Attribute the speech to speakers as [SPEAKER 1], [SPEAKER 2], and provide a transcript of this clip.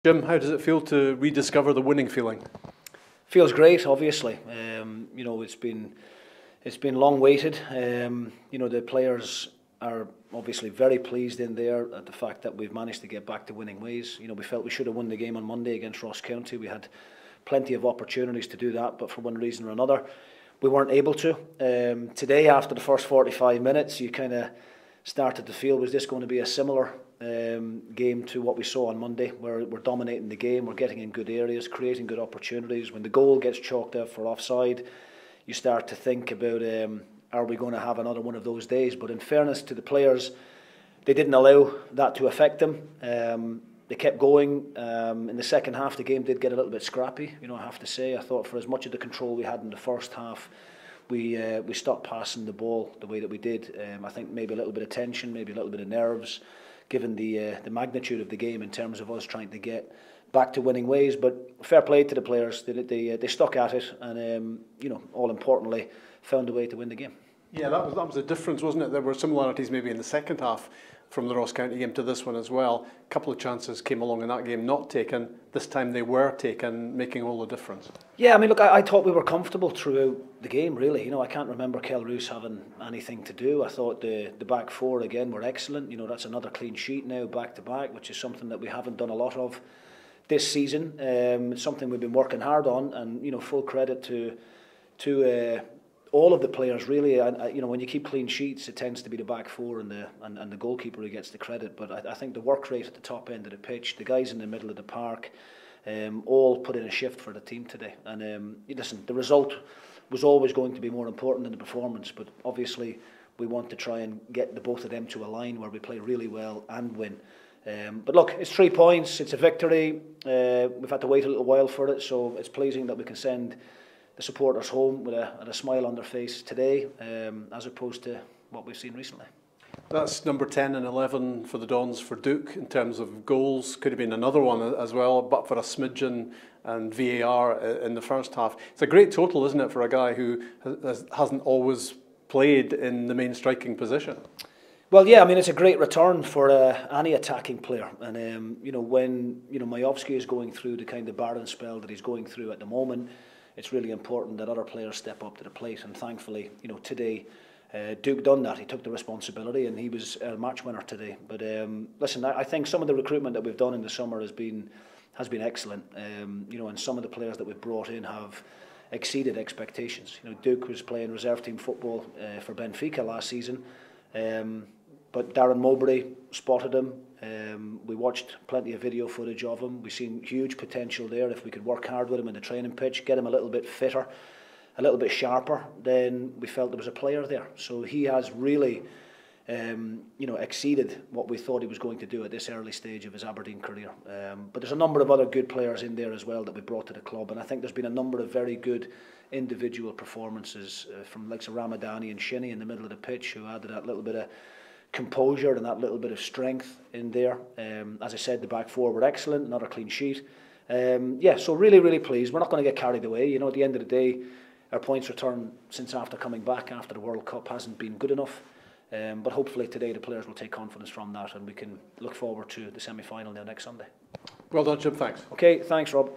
[SPEAKER 1] Jim, how does it feel to rediscover the winning feeling?
[SPEAKER 2] Feels great, obviously. You know, it's been long waited. You know, the players are obviously very pleased in there at the fact that we've managed to get back to winning ways. You know, we felt we should have won the game on Monday against Ross County. We had plenty of opportunities to do that, but for one reason or another, we weren't able to. Today, after the first 45 minutes, you kind of started to feel, was this going to be a similar game to what we saw on Monday, where we're dominating the game, we're getting in good areas, creating good opportunities. When the goal gets chalked out for offside, you start to think about, are we going to have another one of those days? But in fairness to the players, they didn't allow that to affect them. They kept going. In the second half, the game did get a little bit scrappy, you know, I have to say. I thought for as much of the control we had in the first half, we stopped passing the ball the way that we did. I think maybe a little bit of tension, maybe a little bit of nerves, given the magnitude of the game in terms of us trying to get back to winning ways. But fair play to the players. They stuck at it, and you know, all importantly, found a way to win the game.
[SPEAKER 1] Yeah, that was the difference, wasn't it? There were similarities maybe in the second half from the Ross County game to this one as well. A couple of chances came along in that game, not taken. This time they were taken, making all the difference. Yeah,
[SPEAKER 2] I mean, look, I thought we were comfortable throughout the game, really. You know, I can't remember Kel Roos having anything to do. I thought the back four, again, were excellent. You know, that's another clean sheet now, back-to-back, which is something that we haven't done a lot of this season. It's something we've been working hard on, and, you know, full credit to all of the players, really. You know, when you keep clean sheets, it tends to be the back four and the goalkeeper who gets the credit. But I think the work rate at the top end of the pitch, the guys in the middle of the park, all put in a shift for the team today. And listen, the result was always going to be more important than the performance. But obviously, we want to try and get the both of them to a line where we play really well and win. But look, it's 3 points. It's a victory. We've had to wait a little while for it, so it's pleasing that we can send the supporters home with a smile on their face today, as opposed to what we've seen recently.
[SPEAKER 1] That's number 10 and 11 for the Dons for Duke in terms of goals. Could have been another one as well, but for a smidgen and VAR in the first half. It's a great total, isn't it, for a guy who hasn't always played in the main striking position?
[SPEAKER 2] Well, yeah, I mean, it's a great return for any attacking player. And, you know, when, you know, Majowski is going through the kind of barren spell that he's going through at the moment, it's really important that other players step up to the plate. And thankfully, you know, today, Duke done that. He took the responsibility and he was a match winner today. But listen, I think some of the recruitment that we've done in the summer has been excellent. You know, and some of the players that we've brought in have exceeded expectations. You know, Duke was playing reserve team football for Benfica last season. But Darren Mowbray spotted him. We watched plenty of video footage of him. We've seen huge potential there. If we could work hard with him in the training pitch, get him a little bit fitter, a little bit sharper, then we felt there was a player there. So he has really, you know, exceeded what we thought he was going to do at this early stage of his Aberdeen career. But there's a number of other good players in there as well that we brought to the club, and I think there's been a number of very good individual performances from likes of Ramadani and Shinnie in the middle of the pitch, who added that little bit of composure and that little bit of strength in there. As I said, the back four were excellent, another clean sheet. Yeah, so really pleased. We're not going to get carried away. You know, at the end of the day, our points return since after coming back after the World Cup hasn't been good enough. But hopefully today the players will take confidence from that and we can look forward to the semi-final now next Sunday.
[SPEAKER 1] Well done, Jim. Thanks.
[SPEAKER 2] Okay, thanks, Rob.